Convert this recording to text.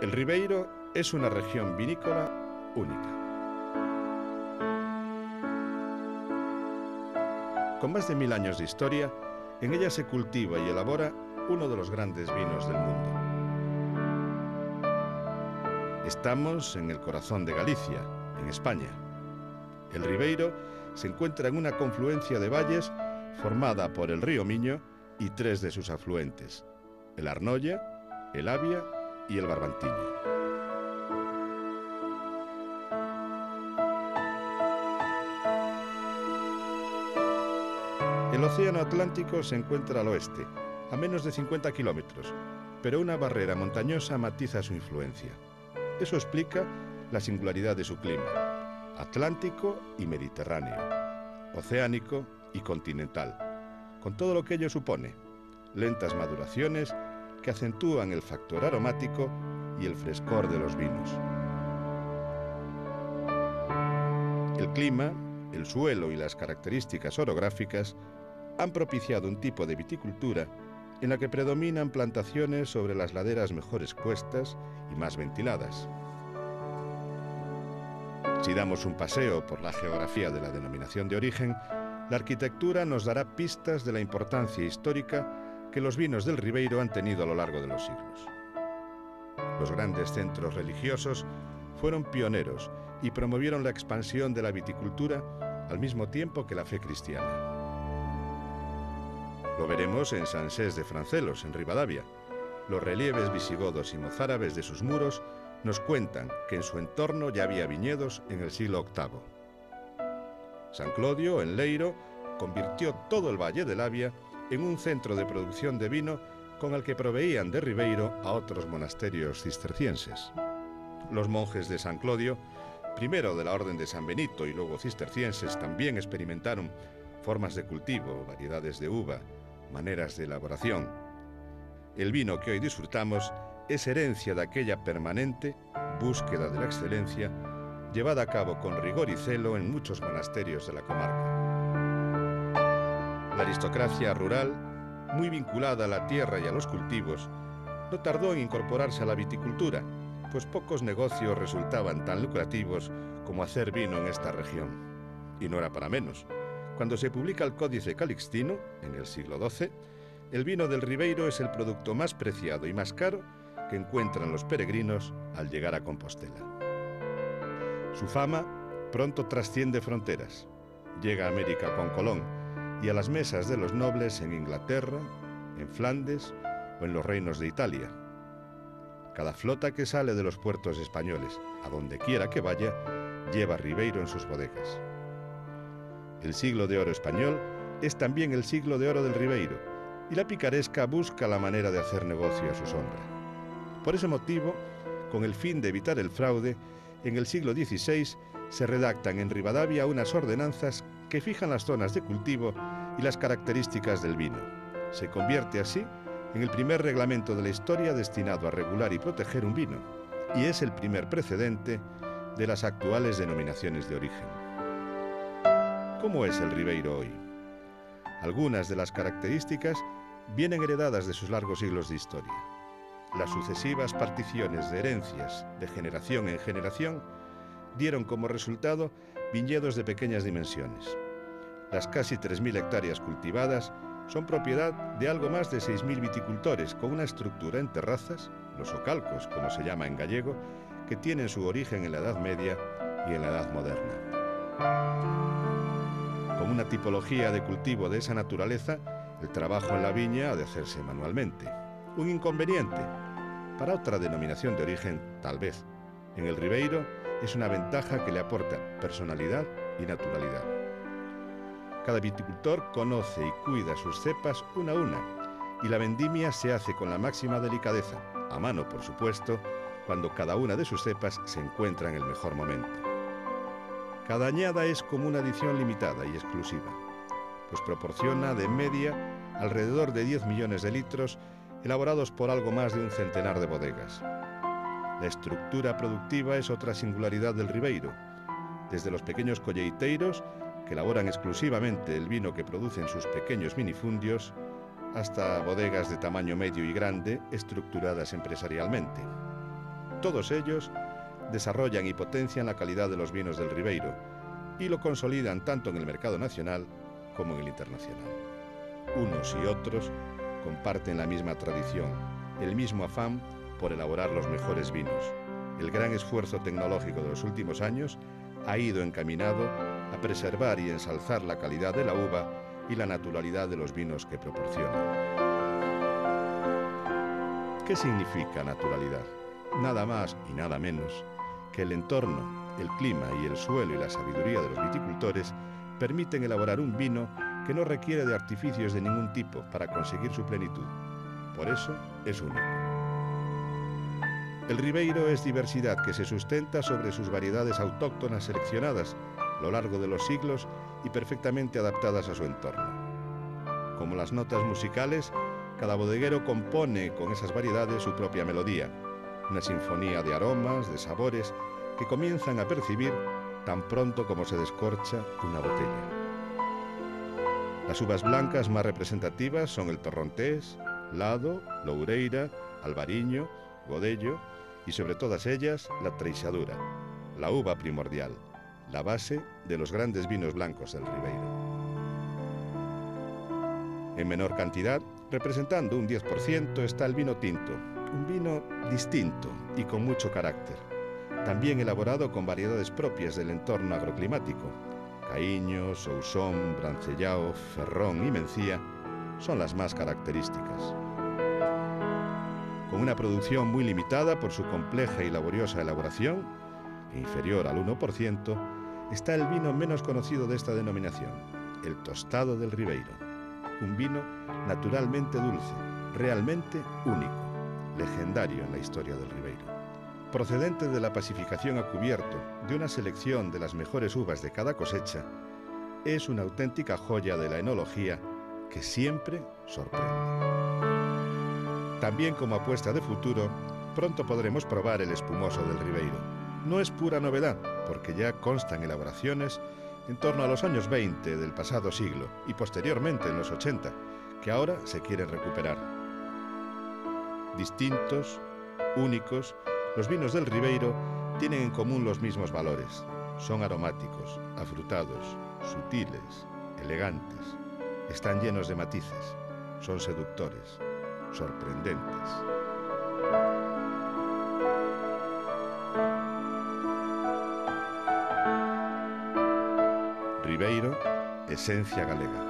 El Ribeiro es una región vinícola única. Con más de 1000 años de historia, en ella se cultiva y elabora uno de los grandes vinos del mundo. Estamos en el corazón de Galicia, en España. El Ribeiro se encuentra en una confluencia de valles formada por el río Miño y 3 de sus afluentes, el Arnoia, el Avia y el Barbantiño. El Océano Atlántico se encuentra al oeste, a menos de 50 kilómetros, pero una barrera montañosa matiza su influencia. Eso explica la singularidad de su clima, atlántico y mediterráneo, oceánico y continental, con todo lo que ello supone, lentas maduraciones que acentúan el factor aromático y el frescor de los vinos. El clima, el suelo y las características orográficas han propiciado un tipo de viticultura en la que predominan plantaciones sobre las laderas mejor expuestas y más ventiladas. Si damos un paseo por la geografía de la denominación de origen, la arquitectura nos dará pistas de la importancia histórica que los vinos del Ribeiro han tenido a lo largo de los siglos. Los grandes centros religiosos fueron pioneros y promovieron la expansión de la viticultura al mismo tiempo que la fe cristiana. Lo veremos en Sant Cesc de Francelos, en Ribadavia. Los relieves visigodos y mozárabes de sus muros nos cuentan que en su entorno ya había viñedos en el siglo VIII. San Clodio, en Leiro, convirtió todo el valle del Avia en un centro de producción de vino con el que proveían de Ribeiro a otros monasterios cistercienses. Los monjes de San Clodio, primero de la Orden de San Benito y luego cistercienses, también experimentaron formas de cultivo, variedades de uva, maneras de elaboración. El vino que hoy disfrutamos es herencia de aquella permanente búsqueda de la excelencia llevada a cabo con rigor y celo en muchos monasterios de la comarca. La aristocracia rural, muy vinculada a la tierra y a los cultivos, no tardó en incorporarse a la viticultura, pues pocos negocios resultaban tan lucrativos como hacer vino en esta región. Y no era para menos. Cuando se publica el Códice Calixtino, en el siglo XII, el vino del Ribeiro es el producto más preciado y más caro que encuentran los peregrinos al llegar a Compostela. Su fama pronto trasciende fronteras. Llega a América con Colón y a las mesas de los nobles en Inglaterra, en Flandes o en los reinos de Italia. Cada flota que sale de los puertos españoles, a donde quiera que vaya, lleva Ribeiro en sus bodegas. El siglo de oro español es también el siglo de oro del Ribeiro, y la picaresca busca la manera de hacer negocio a su sombra. Por ese motivo, con el fin de evitar el fraude, en el siglo XVI se redactan en Ribadavia unas ordenanzas que fijan las zonas de cultivo y las características del vino. Se convierte así en el primer reglamento de la historia destinado a regular y proteger un vino, y es el primer precedente de las actuales denominaciones de origen. ¿Cómo es el Ribeiro hoy? Algunas de las características vienen heredadas de sus largos siglos de historia. Las sucesivas particiones de herencias de generación en generación dieron como resultado viñedos de pequeñas dimensiones. Las casi 3000 hectáreas cultivadas son propiedad de algo más de 6000 viticultores con una estructura en terrazas, los socalcos, como se llama en gallego, que tienen su origen en la Edad Media y en la Edad Moderna. Con una tipología de cultivo de esa naturaleza, el trabajo en la viña ha de hacerse manualmente. Un inconveniente. Para otra denominación de origen, tal vez. En el Ribeiro es una ventaja que le aporta personalidad y naturalidad. Cada viticultor conoce y cuida sus cepas una a una, y la vendimia se hace con la máxima delicadeza, a mano por supuesto, cuando cada una de sus cepas se encuentra en el mejor momento. Cada añada es como una edición limitada y exclusiva, pues proporciona de media alrededor de 10 millones de litros elaborados por algo más de un centenar de bodegas. La estructura productiva es otra singularidad del Ribeiro, desde los pequeños colleiteiros, que elaboran exclusivamente el vino que producen sus pequeños minifundios, hasta bodegas de tamaño medio y grande estructuradas empresarialmente. Todos ellos desarrollan y potencian la calidad de los vinos del Ribeiro y lo consolidan tanto en el mercado nacional como en el internacional. Unos y otros comparten la misma tradición, el mismo afán por elaborar los mejores vinos. El gran esfuerzo tecnológico de los últimos años ha ido encaminado a preservar y ensalzar la calidad de la uva y la naturalidad de los vinos que proporcionan. ¿Qué significa naturalidad? Nada más y nada menos que el entorno, el clima y el suelo y la sabiduría de los viticultores permiten elaborar un vino que no requiere de artificios de ningún tipo para conseguir su plenitud. Por eso es único. El Ribeiro es diversidad que se sustenta sobre sus variedades autóctonas seleccionadas a lo largo de los siglos y perfectamente adaptadas a su entorno. Como las notas musicales, cada bodeguero compone con esas variedades su propia melodía, una sinfonía de aromas, de sabores, que comienzan a percibir tan pronto como se descorcha una botella. Las uvas blancas más representativas son el Torrontés, Lado, Loureira, Albariño, Godello y sobre todas ellas la Treixadura, la uva primordial, la base de los grandes vinos blancos del Ribeiro. En menor cantidad, representando un 10%, está el vino tinto, un vino distinto y con mucho carácter, también elaborado con variedades propias del entorno agroclimático. Caíño, Sousón, Brancellao, Ferrón y Mencía son las más características. Con una producción muy limitada por su compleja y laboriosa elaboración, inferior al 1%, está el vino menos conocido de esta denominación, el Tostado del Ribeiro. Un vino naturalmente dulce, realmente único, legendario en la historia del Ribeiro. Procedente de la pacificación a cubierto de una selección de las mejores uvas de cada cosecha, es una auténtica joya de la enología que siempre sorprende. También como apuesta de futuro, pronto podremos probar el espumoso del Ribeiro. No es pura novedad, porque ya constan elaboraciones en torno a los años 20 del pasado siglo y posteriormente en los 80, que ahora se quieren recuperar. Distintos, únicos, los vinos del Ribeiro tienen en común los mismos valores. Son aromáticos, afrutados, sutiles, elegantes. Están llenos de matices, son seductores, sorprendentes. Ribeiro, esencia galega.